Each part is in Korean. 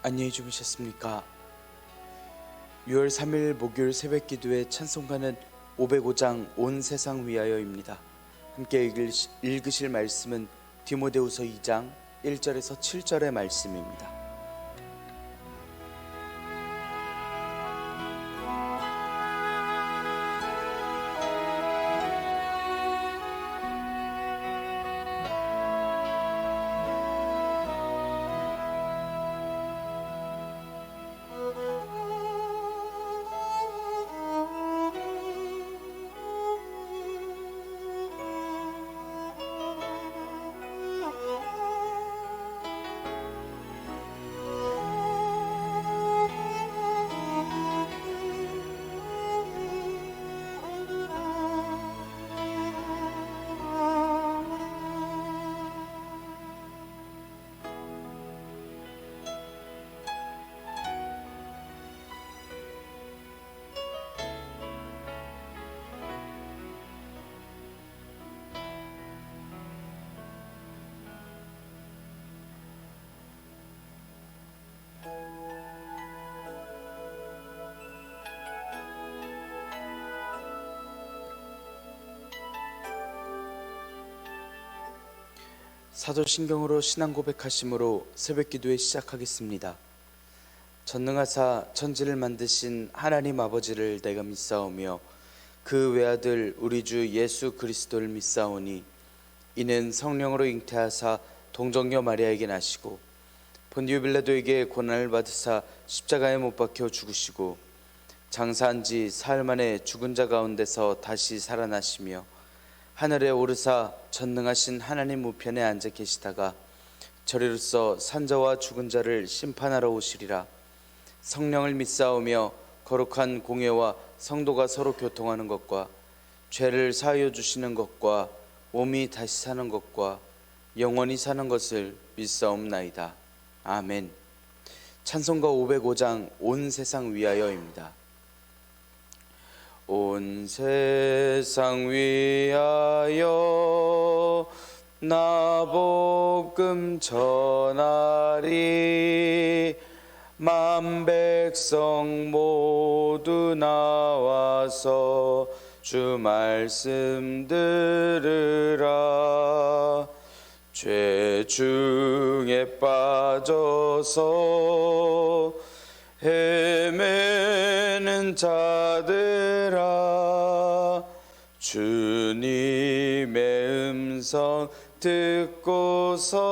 안녕히 주무셨습니까? 6월 3일 목요일 새벽기도의 찬송가는 505장 온 세상 위하여입니다. 함께 읽으실 말씀은 디모데후서 2장 1절에서 7절의 말씀입니다. 사도신경으로 신앙 고백하심으로 새벽기도에 시작하겠습니다. 전능하사 천지를 만드신 하나님 아버지를 내가 믿사오며 그 외아들 우리 주 예수 그리스도를 믿사오니 이는 성령으로 잉태하사 동정녀 마리아에게 나시고 본디오 빌라도에게 고난을 받으사 십자가에 못 박혀 죽으시고 장사한 지 사흘 만에 죽은 자 가운데서 다시 살아나시며 하늘에 오르사 전능하신 하나님 우편에 앉아 계시다가 저리로서 산자와 죽은 자를 심판하러 오시리라. 성령을 믿사오며 거룩한 공예와 성도가 서로 교통하는 것과 죄를 사하여 주시는 것과 몸이 다시 사는 것과 영원히 사는 것을 믿사옵나이다. 아멘. 찬송가 505장 온 세상 위하여입니다. 온 세상 위하여 나 복음 전하리. 만 백성 모두 나와서 주 말씀 들으라. 죄 중에 빠져서 헤매는 자들아, 주님의 음성 듣고서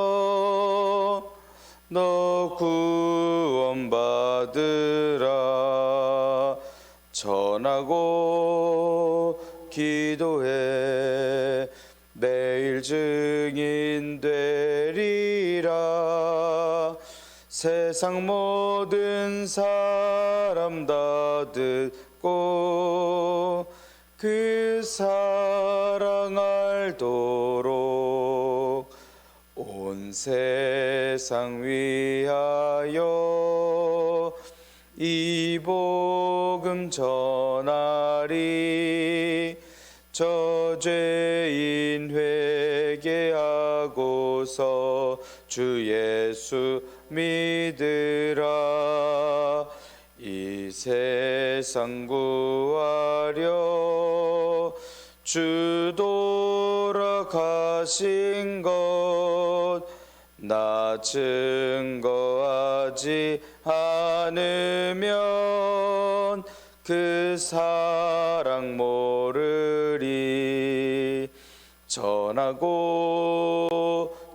너 구원받으라. 전하고 기도해 매일 증인 되리라. 세상 모든 사람 다 듣고 그 사랑 알도록 온 세상 위하여 이 복음 전하리. 저죄인 회개하고서 주 예수 믿으라. 이 세상 구하려 주 돌아가신 것 나 증거하지 않으면 그 사랑 모르리. 전하고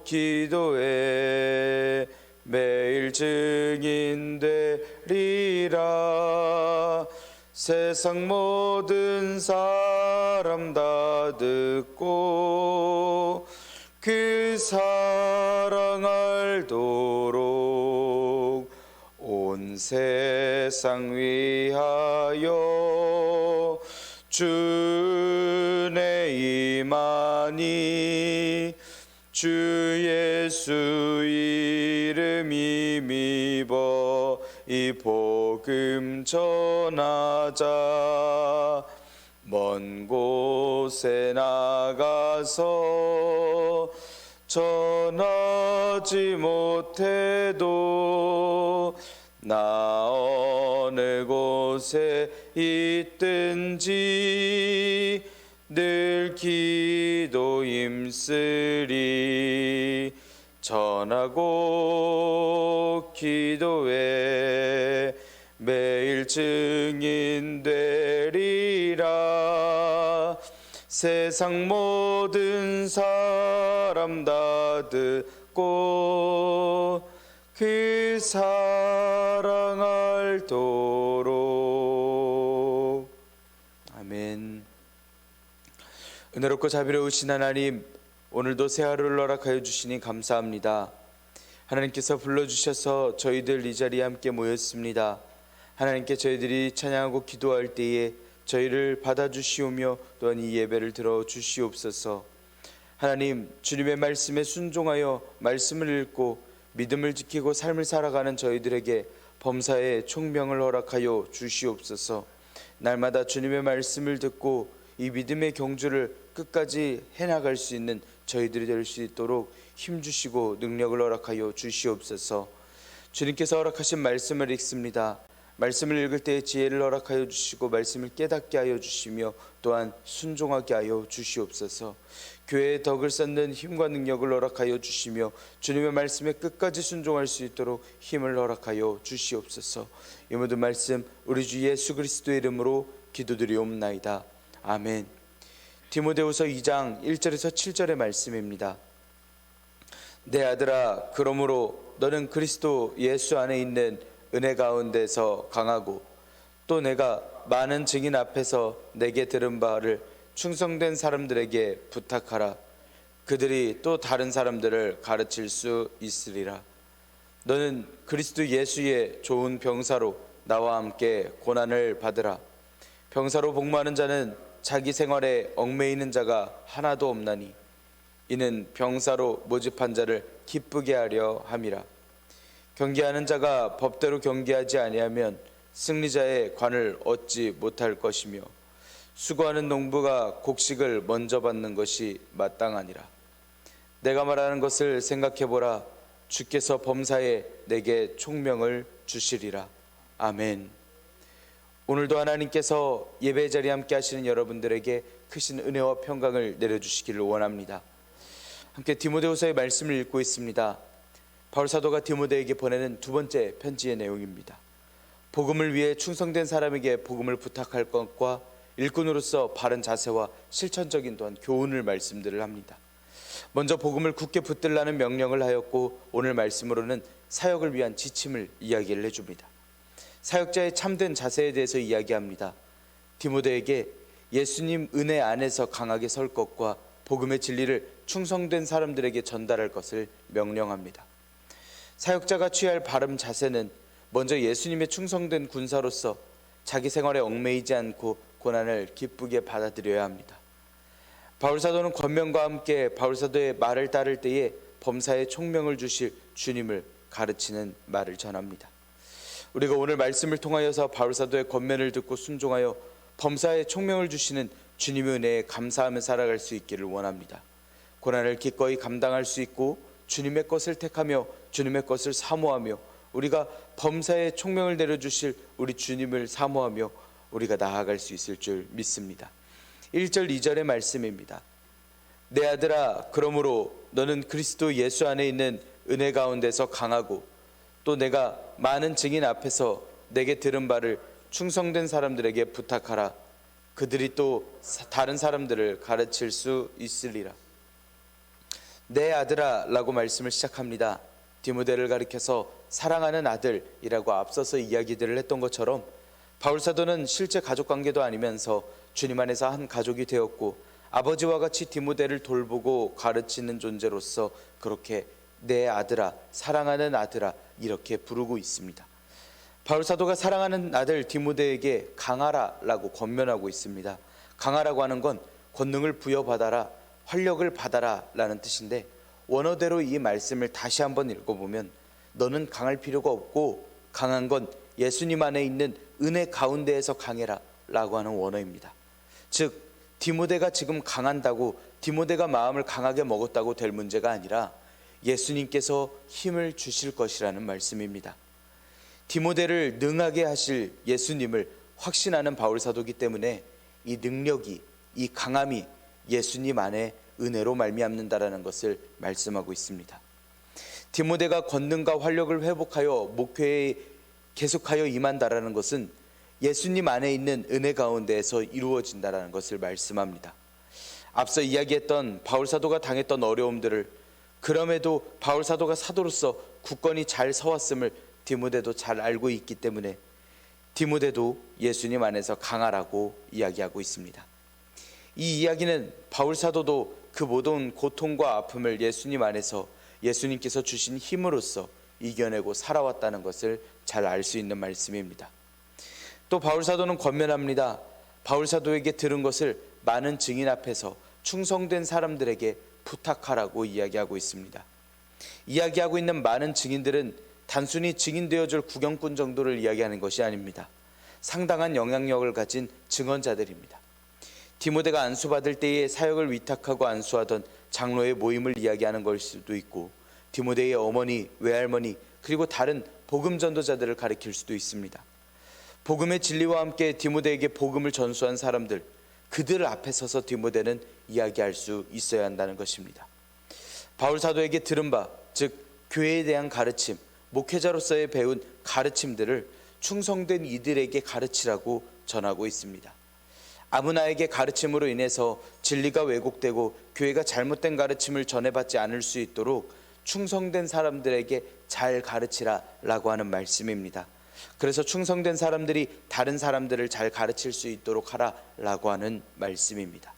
기도해 매일 증인 되리라. 세상 모든 사람 다 듣고 그 사랑 알도록 온 세상 위하여 주의 임하니. 주 예수 이름 힘입어 이 복음 전하자. 먼 곳에 나가서 전하지 못해도 나 어느 곳에 있든지 늘 기도 힘쓰리. 전하고 기도해 매일 증인 되리라. 세상 모든 사람 다 듣고 그 사랑 알도록. 아멘. 은혜롭고 자비로우신 하나님, 오늘도 새 하루를 허락하여 주시니 감사합니다. 하나님께서 불러주셔서 저희들 이 자리에 함께 모였습니다. 하나님께 저희들이 찬양하고 기도할 때에 저희를 받아주시오며 또한 이 예배를 들어주시옵소서. 하나님, 주님의 말씀에 순종하여 말씀을 읽고 믿음을 지키고 삶을 살아가는 저희들에게 범사의 총명을 허락하여 주시옵소서. 날마다 주님의 말씀을 듣고 이 믿음의 경주를 끝까지 해나갈 수 있는 저희들이 될 수 있도록 힘주시고 능력을 허락하여 주시옵소서. 주님께서 허락하신 말씀을 읽습니다. 말씀을 읽을 때에 지혜를 허락하여 주시고 말씀을 깨닫게 하여 주시며 또한 순종하게 하여 주시옵소서. 교회의 덕을 쌓는 힘과 능력을 허락하여 주시며 주님의 말씀에 끝까지 순종할 수 있도록 힘을 허락하여 주시옵소서. 이 모든 말씀 우리 주 예수 그리스도의 이름으로 기도드리옵나이다. 아멘. 디모데후서 2장 1절에서 7절의 말씀입니다. 내 아들아, 그러므로 너는 그리스도 예수 안에 있는 은혜 가운데서 강하고 또 내가 많은 증인 앞에서 내게 들은 바를 충성된 사람들에게 부탁하라. 그들이 또 다른 사람들을 가르칠 수 있으리라. 너는 그리스도 예수의 좋은 병사로 나와 함께 고난을 받으라. 병사로 복무하는 자는 자기 생활에 얽매이는 자가 하나도 없나니 이는 병사로 모집한 자를 기쁘게 하려 함이라. 경계하는 자가 법대로 경계하지 아니하면 승리자의 관을 얻지 못할 것이며 수고하는 농부가 곡식을 먼저 받는 것이 마땅하니라. 내가 말하는 것을 생각해보라. 주께서 범사에 내게 총명을 주시리라. 아멘. 오늘도 하나님께서 예배 자리에 함께 하시는 여러분들에게 크신 은혜와 평강을 내려주시기를 원합니다. 함께 디모데후서의 말씀을 읽고 있습니다. 바울 사도가 디모데에게 보내는 두 번째 편지의 내용입니다. 복음을 위해 충성된 사람에게 복음을 부탁할 것과 일꾼으로서 바른 자세와 실천적인 또한 교훈을 말씀들을 합니다. 먼저 복음을 굳게 붙들라는 명령을 하였고 오늘 말씀으로는 사역을 위한 지침을 이야기를 해줍니다. 사역자의 참된 자세에 대해서 이야기합니다. 디모데에게 예수님 은혜 안에서 강하게 설 것과 복음의 진리를 충성된 사람들에게 전달할 것을 명령합니다. 사역자가 취할 바른 자세는 먼저 예수님의 충성된 군사로서 자기 생활에 얽매이지 않고 고난을 기쁘게 받아들여야 합니다. 바울사도는 권면과 함께 바울사도의 말을 따를 때에 범사에 총명을 주실 주님을 가르치는 말을 전합니다. 우리가 오늘 말씀을 통하여서 바울사도의 권면을 듣고 순종하여 범사에 총명을 주시는 주님의 은혜에 감사하며 살아갈 수 있기를 원합니다. 고난을 기꺼이 감당할 수 있고 주님의 것을 택하며 주님의 것을 사모하며 우리가 범사에 총명을 내려주실 우리 주님을 사모하며 우리가 나아갈 수 있을 줄 믿습니다. 1절 2절의 말씀입니다. 내 아들아, 그러므로 너는 그리스도 예수 안에 있는 은혜 가운데서 강하고 또 내가 많은 증인 앞에서 내게 들은 바를 충성된 사람들에게 부탁하라. 그들이 또 다른 사람들을 가르칠 수 있으리라. 내 아들아 라고 말씀을 시작합니다. 디모데를 가리켜서 사랑하는 아들이라고 앞서서 이야기들을 했던 것처럼 바울사도는 실제 가족관계도 아니면서 주님 안에서 한 가족이 되었고 아버지와 같이 디모데를 돌보고 가르치는 존재로서 그렇게 내 아들아, 사랑하는 아들아 이렇게 부르고 있습니다. 바울사도가 사랑하는 아들 디모데에게 강하라 라고 권면하고 있습니다. 강하라고 하는 건 권능을 부여받아라, 활력을 받아라 라는 뜻인데 원어대로 이 말씀을 다시 한번 읽어보면 너는 강할 필요가 없고 강한 건 예수님 안에 있는 은혜 가운데에서 강해라 라고 하는 원어입니다. 즉 디모데가 지금 강한다고 디모데가 마음을 강하게 먹었다고 될 문제가 아니라 예수님께서 힘을 주실 것이라는 말씀입니다. 디모데를 능하게 하실 예수님을 확신하는 바울 사도이기 때문에 이 능력이, 이 강함이 예수님 안에 은혜로 말미암는다라는 것을 말씀하고 있습니다. 디모데가 권능과 활력을 회복하여 목회에 계속하여 임한다라는 것은 예수님 안에 있는 은혜 가운데에서 이루어진다라는 것을 말씀합니다. 앞서 이야기했던 바울 사도가 당했던 어려움들을, 그럼에도 바울 사도가 사도로서 굳건히 잘 서왔음을 디모데도 잘 알고 있기 때문에 디모데도 예수님 안에서 강하라고 이야기하고 있습니다. 이 이야기는 바울 사도도 그 모든 고통과 아픔을 예수님 안에서 예수님께서 주신 힘으로써 이겨내고 살아왔다는 것을 잘 알 수 있는 말씀입니다. 또 바울 사도는 권면합니다. 바울 사도에게 들은 것을 많은 증인 앞에서 충성된 사람들에게 부탁하라고 이야기하고 있습니다. 이야기하고 있는 많은 증인들은 단순히 증인되어줄 구경꾼 정도를 이야기하는 것이 아닙니다. 상당한 영향력을 가진 증언자들입니다. 디모데가 안수받을 때에 사역을 위탁하고 안수하던 장로의 모임을 이야기하는 걸 수도 있고, 디모데의 어머니, 외할머니, 그리고 다른 복음 전도자들을 가리킬 수도 있습니다. 복음의 진리와 함께 디모데에게 복음을 전수한 사람들, 그들 앞에 서서 디모데는 이야기할 수 있어야 한다는 것입니다. 바울 사도에게 들은 바, 즉 교회에 대한 가르침, 목회자로서의 배운 가르침들을 충성된 이들에게 가르치라고 전하고 있습니다. 아무나에게 가르침으로 인해서 진리가 왜곡되고 교회가 잘못된 가르침을 전해받지 않을 수 있도록 충성된 사람들에게 잘 가르치라라고 하는 말씀입니다. 그래서 충성된 사람들이 다른 사람들을 잘 가르칠 수 있도록 하라라고 하는 말씀입니다.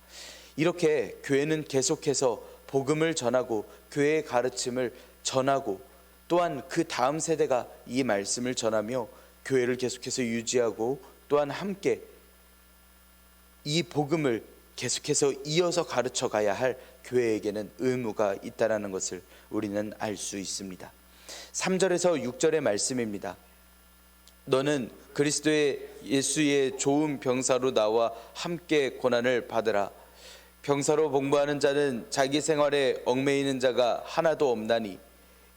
이렇게 교회는 계속해서 복음을 전하고 교회의 가르침을 전하고, 또한 그 다음 세대가 이 말씀을 전하며 교회를 계속해서 유지하고, 또한 함께 이 복음을 계속해서 이어서 가르쳐 가야 할 교회에게는 의무가 있다는 것을 우리는 알 수 있습니다. 3절에서 6절의 말씀입니다. 너는 그리스도의 예수의 좋은 병사로 나와 함께 고난을 받으라. 병사로 복무하는 자는 자기 생활에 얽매이는 자가 하나도 없나니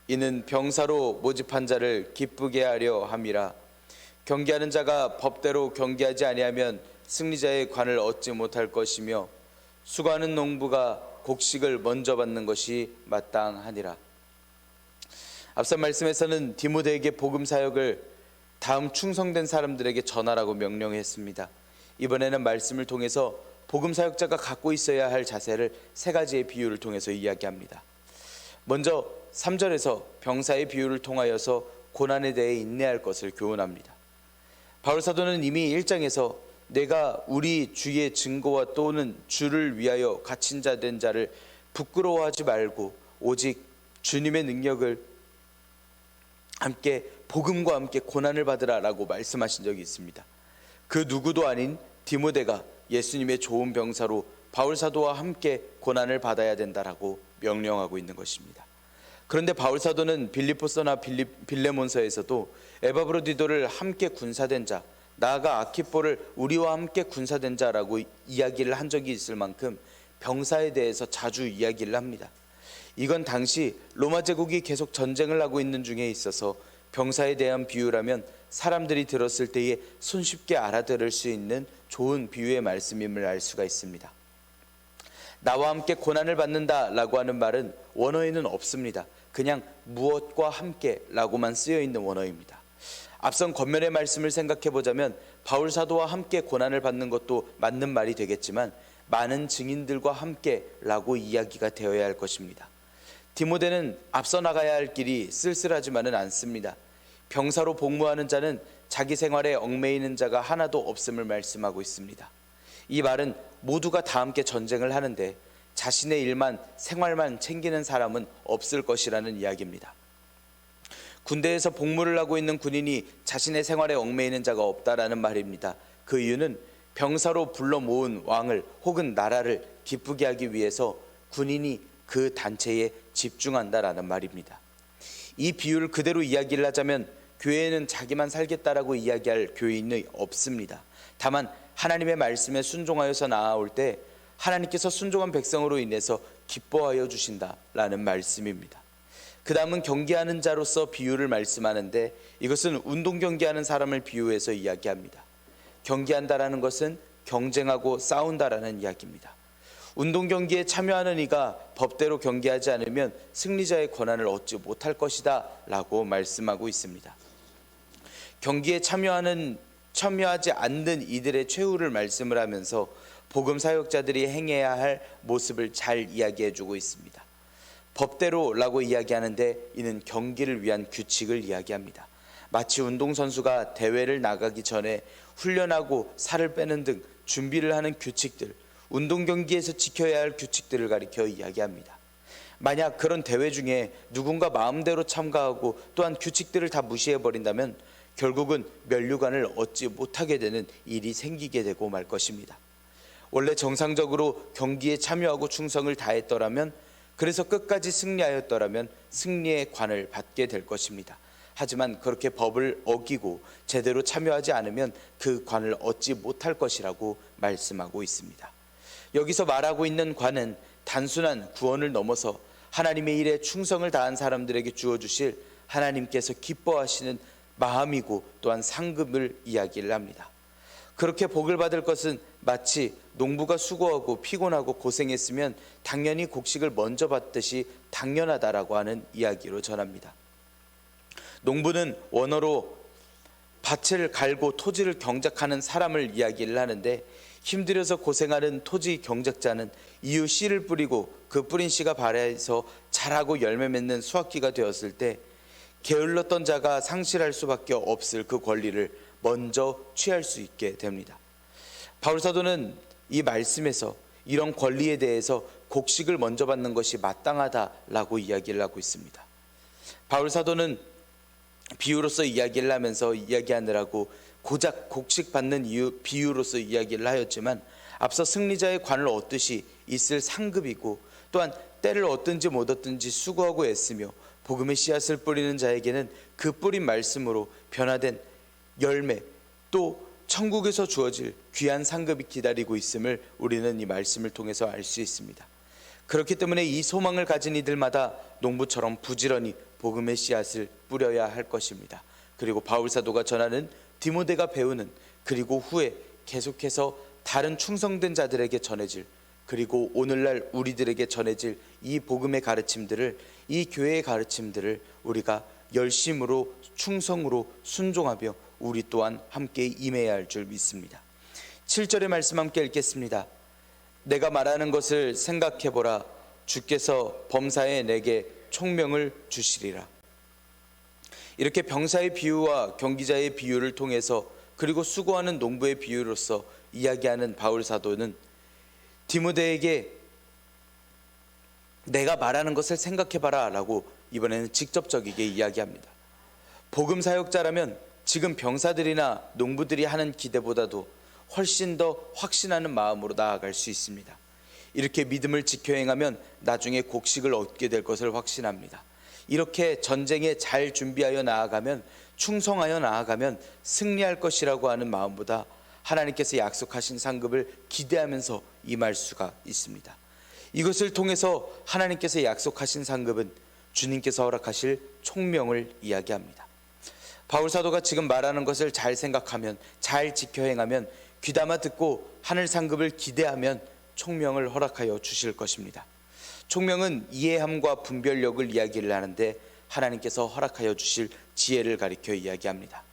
이는 병사로 모집한 자를 기쁘게 하려 함이라. 경계하는 자가 법대로 경계하지 아니하면 승리자의 관을 얻지 못할 것이며 수고하는 농부가 곡식을 먼저 받는 것이 마땅하니라. 앞선 말씀에서는 디모데에게 복음 사역을 다음 충성된 사람들에게 전하라고 명령했습니다. 이번에는 말씀을 통해서 복음 사역자가 갖고 있어야 할 자세를 세 가지의 비유를 통해서 이야기합니다. 먼저 3절에서 병사의 비유를 통하여서 고난에 대해 인내할 것을 교훈합니다. 바울 사도는 이미 1장에서 내가 우리 주의 증거와 또는 주를 위하여 갇힌 자 된 자를 부끄러워하지 말고 오직 주님의 능력을 함께 복음과 함께 고난을 받으라라고 말씀하신 적이 있습니다. 그 누구도 아닌 디모데가 예수님의 좋은 병사로 바울 사도와 함께 고난을 받아야 된다라고 명령하고 있는 것입니다. 그런데 바울 사도는 빌립보서나 빌레몬서에서도 에바브로디도를 함께 군사된 자, 나아가 아키포를 우리와 함께 군사된 자라고 이야기를 한 적이 있을 만큼 병사에 대해서 자주 이야기를 합니다. 이건 당시 로마 제국이 계속 전쟁을 하고 있는 중에 있어서 병사에 대한 비유라면 사람들이 들었을 때에 손쉽게 알아들을 수 있는 좋은 비유의 말씀임을 알 수가 있습니다. 나와 함께 고난을 받는다라고 하는 말은 원어에는 없습니다. 그냥 무엇과 함께라고만 쓰여 있는 원어입니다. 앞선 권면의 말씀을 생각해 보자면 바울 사도와 함께 고난을 받는 것도 맞는 말이 되겠지만 많은 증인들과 함께라고 이야기가 되어야 할 것입니다. 디모데는 앞서 나가야 할 길이 쓸쓸하지만은 않습니다. 병사로 복무하는 자는 자기 생활에 얽매이는 자가 하나도 없음을 말씀하고 있습니다. 이 말은 모두가 다 함께 전쟁을 하는데 자신의 일만, 생활만 챙기는 사람은 없을 것이라는 이야기입니다. 군대에서 복무를 하고 있는 군인이 자신의 생활에 얽매이는 자가 없다라는 말입니다. 그 이유는 병사로 불러 모은 왕을 혹은 나라를 기쁘게 하기 위해서 군인이 그 단체에 집중한다라는 말입니다. 이 비유를 그대로 이야기를 하자면 교회에는 자기만 살겠다라고 이야기할 교인이 없습니다. 다만 하나님의 말씀에 순종하여서 나아올 때 하나님께서 순종한 백성으로 인해서 기뻐하여 주신다라는 말씀입니다. 그 다음은 경기하는 자로서 비유를 말씀하는데 이것은 운동 경기하는 사람을 비유해서 이야기합니다. 경기한다라는 것은 경쟁하고 싸운다라는 이야기입니다. 운동 경기에 참여하는 이가 법대로 경기하지 않으면 승리자의 권한을 얻지 못할 것이다 라고 말씀하고 있습니다. 경기에 참여하지 않는 이들의 최후를 말씀을 하면서 복음 사역자들이 행해야 할 모습을 잘 이야기해 주고 있습니다. 법대로라고 이야기하는데 이는 경기를 위한 규칙을 이야기합니다. 마치 운동선수가 대회를 나가기 전에 훈련하고 살을 빼는 등 준비를 하는 규칙들, 운동 경기에서 지켜야 할 규칙들을 가리켜 이야기합니다. 만약 그런 대회 중에 누군가 마음대로 참가하고 또한 규칙들을 다 무시해버린다면 결국은 면류관을 얻지 못하게 되는 일이 생기게 되고 말 것입니다. 원래 정상적으로 경기에 참여하고 충성을 다했더라면, 그래서 끝까지 승리하였더라면 승리의 관을 받게 될 것입니다. 하지만 그렇게 법을 어기고 제대로 참여하지 않으면 그 관을 얻지 못할 것이라고 말씀하고 있습니다. 여기서 말하고 있는 관은 단순한 구원을 넘어서 하나님의 일에 충성을 다한 사람들에게 주어주실 하나님께서 기뻐하시는 마음이고 또한 상급을 이야기를 합니다. 그렇게 복을 받을 것은 마치 농부가 수고하고 피곤하고 고생했으면 당연히 곡식을 먼저 받듯이 당연하다라고 하는 이야기로 전합니다. 농부는 원어로 밭을 갈고 토지를 경작하는 사람을 이야기를 하는데, 힘들어서 고생하는 토지 경작자는 이후 씨를 뿌리고 그 뿌린 씨가 발해서 자라고 열매 맺는 수확기가 되었을 때 게을렀던 자가 상실할 수밖에 없을 그 권리를 먼저 취할 수 있게 됩니다. 바울 사도는 이 말씀에서 이런 권리에 대해서 곡식을 먼저 받는 것이 마땅하다라고 이야기를 하고 있습니다. 바울 사도는 비유로서 이야기를 하면서 이야기하느라고 고작 곡식 받는 비유로서 이야기를 하였지만, 앞서 승리자의 관을 얻듯이 있을 상급이고 또한 때를 얻든지 못 얻든지 수고하고 애쓰며 복음의 씨앗을 뿌리는 자에게는 그 뿌린 말씀으로 변화된 열매, 또 천국에서 주어질 귀한 상급이 기다리고 있음을 우리는 이 말씀을 통해서 알 수 있습니다. 그렇기 때문에 이 소망을 가진 이들마다 농부처럼 부지런히 복음의 씨앗을 뿌려야 할 것입니다. 그리고 바울 사도가 전하는 디모데가 배우는, 그리고 후에 계속해서 다른 충성된 자들에게 전해질, 그리고 오늘날 우리들에게 전해질 이 복음의 가르침들을, 이 교회의 가르침들을 우리가 열심으로 충성으로 순종하며 우리 또한 함께 임해야 할 줄 믿습니다. 7절의 말씀 함께 읽겠습니다. 내가 말하는 것을 생각해보라. 주께서 범사에 내게 총명을 주시리라. 이렇게 병사의 비유와 경기자의 비유를 통해서, 그리고 수고하는 농부의 비유로서 이야기하는 바울 사도는 디모데에게 내가 말하는 것을 생각해봐라 라고 이번에는 직접적이게 이야기합니다. 복음 사역자라면 지금 병사들이나 농부들이 하는 기대보다도 훨씬 더 확신하는 마음으로 나아갈 수 있습니다. 이렇게 믿음을 지켜 행하면 나중에 곡식을 얻게 될 것을 확신합니다. 이렇게 전쟁에 잘 준비하여 나아가면, 충성하여 나아가면 승리할 것이라고 하는 마음보다 하나님께서 약속하신 상급을 기대하면서 임할 수가 있습니다. 이것을 통해서 하나님께서 약속하신 상급은 주님께서 허락하실 총명을 이야기합니다. 바울 사도가 지금 말하는 것을 잘 생각하면, 잘 지켜 행하면, 귀담아 듣고 하늘 상급을 기대하면 총명을 허락하여 주실 것입니다. 총명은 이해함과 분별력을 이야기를 하는데 하나님께서 허락하여 주실 지혜를 가리켜 이야기합니다.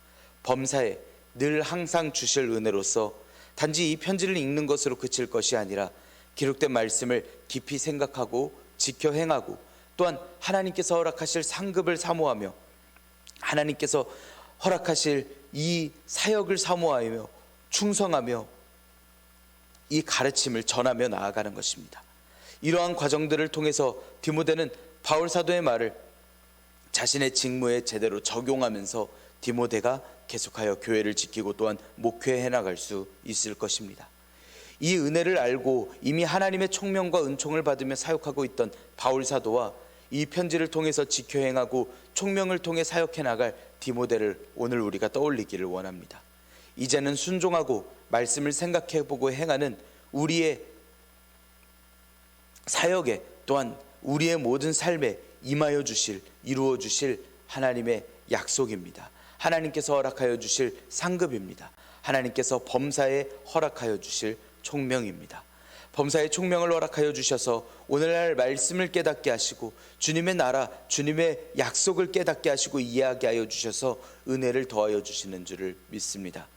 범사에 늘 항상 주실 은혜로서 단지 이 편지를 읽는 것으로 그칠 것이 아니라 기록된 말씀을 깊이 생각하고 지켜 행하고, 또한 하나님께서 허락하실 상급을 사모하며 하나님께서 허락하실 이 사역을 사모하며 충성하며 이 가르침을 전하며 나아가는 것입니다. 이러한 과정들을 통해서 디모데는 바울 사도의 말을 자신의 직무에 제대로 적용하면서 디모데가 계속하여 교회를 지키고 또한 목회해 나갈 수 있을 것입니다. 이 은혜를 알고 이미 하나님의 총명과 은총을 받으며 사역하고 있던 바울 사도와 이 편지를 통해서 지켜 행하고 총명을 통해 사역해 나갈 디모데를 오늘 우리가 떠올리기를 원합니다. 이제는 순종하고 말씀을 생각해보고 행하는 우리의 사역에, 또한 우리의 모든 삶에 임하여 주실, 이루어 주실 하나님의 약속입니다. 하나님께서 허락하여 주실 상급입니다. 하나님께서 범사에 허락하여 주실 총명입니다. 범사의 총명을 허락하여 주셔서 오늘날 말씀을 깨닫게 하시고 주님의 나라, 주님의 약속을 깨닫게 하시고 이해하게 하여 주셔서 은혜를 더하여 주시는 줄을 믿습니다.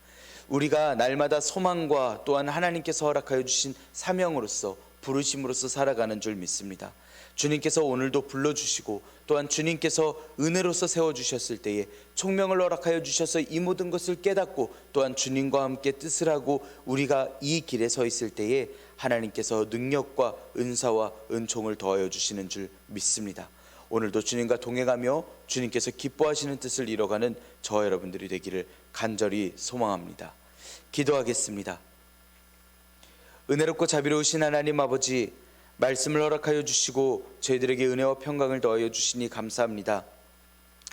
우리가 날마다 소망과 또한 하나님께서 허락하여 주신 사명으로서 부르심으로서 살아가는 줄 믿습니다. 주님께서 오늘도 불러주시고 또한 주님께서 은혜로서 세워주셨을 때에 총명을 허락하여 주셔서 이 모든 것을 깨닫고 또한 주님과 함께 뜻을 하고 우리가 이 길에 서 있을 때에 하나님께서 능력과 은사와 은총을 더하여 주시는 줄 믿습니다. 오늘도 주님과 동행하며 주님께서 기뻐하시는 뜻을 이뤄가는 저와 여러분들이 되기를 간절히 소망합니다. 기도하겠습니다. 은혜롭고 자비로우신 하나님 아버지, 말씀을 허락하여 주시고 저희들에게 은혜와 평강을 더하여 주시니 감사합니다.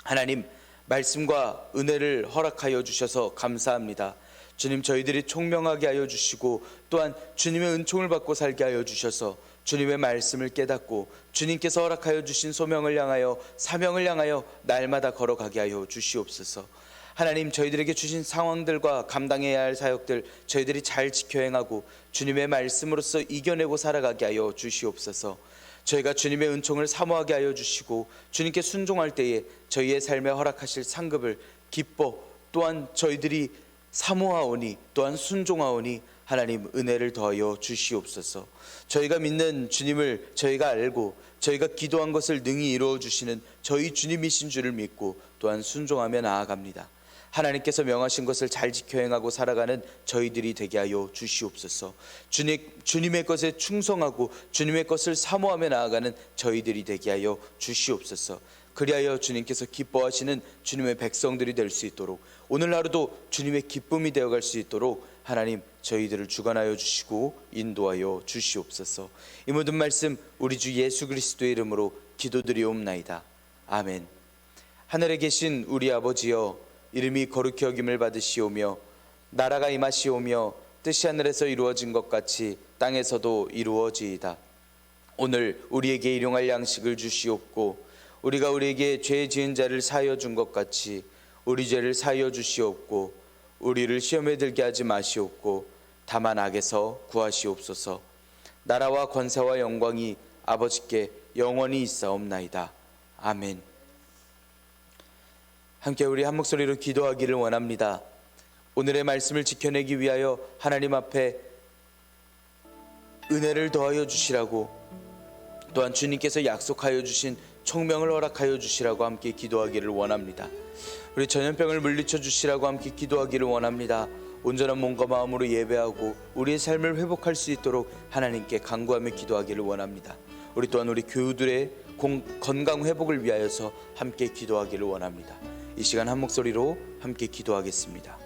하나님, 말씀과 은혜를 허락하여 주셔서 감사합니다. 주님, 저희들이 총명하게 하여 주시고 또한 주님의 은총을 받고 살게 하여 주셔서 주님의 말씀을 깨닫고 주님께서 허락하여 주신 소명을 향하여 사명을 향하여 날마다 걸어가게 하여 주시옵소서. 하나님, 저희들에게 주신 상황들과 감당해야 할 사역들 저희들이 잘 지켜 행하고 주님의 말씀으로서 이겨내고 살아가게 하여 주시옵소서. 저희가 주님의 은총을 사모하게 하여 주시고 주님께 순종할 때에 저희의 삶에 허락하실 상급을 기뻐 또한 저희들이 사모하오니 또한 순종하오니 하나님 은혜를 더하여 주시옵소서. 저희가 믿는 주님을 저희가 알고 저희가 기도한 것을 능히 이루어 주시는 저희 주님이신 줄을 믿고 또한 순종하며 나아갑니다. 하나님께서 명하신 것을 잘 지켜 행하고 살아가는 저희들이 되게 하여 주시옵소서. 주님의 것에 충성하고 주님의 것을 사모하며 나아가는 저희들이 되게 하여 주시옵소서. 그리하여 주님께서 기뻐하시는 주님의 백성들이 될 수 있도록 오늘 하루도 주님의 기쁨이 되어갈 수 있도록 하나님 저희들을 주관하여 주시고 인도하여 주시옵소서. 이 모든 말씀 우리 주 예수 그리스도의 이름으로 기도드리옵나이다. 아멘. 하늘에 계신 우리 아버지여, 이름이 거룩히 여김을 받으시오며 나라가 임하시오며 뜻이 하늘에서 이루어진 것 같이 땅에서도 이루어지이다. 오늘 우리에게 일용할 양식을 주시옵고 우리가 우리에게 죄 지은 자를 사하여 준 것 같이 우리 죄를 사하여 주시옵고 우리를 시험에 들게 하지 마시옵고 다만 악에서 구하시옵소서. 나라와 권세와 영광이 아버지께 영원히 있사옵나이다. 아멘. 함께 우리 한 목소리로 기도하기를 원합니다. 오늘의 말씀을 지켜내기 위하여 하나님 앞에 은혜를 더하여 주시라고 또한 주님께서 약속하여 주신 총명을 허락하여 주시라고 함께 기도하기를 원합니다. 우리 전염병을 물리쳐 주시라고 함께 기도하기를 원합니다. 온전한 몸과 마음으로 예배하고 우리의 삶을 회복할 수 있도록 하나님께 간구하며 기도하기를 원합니다. 우리 또한 우리 교우들의 건강 회복을 위하여서 함께 기도하기를 원합니다. 이 시간 한 목소리로 함께 기도하겠습니다.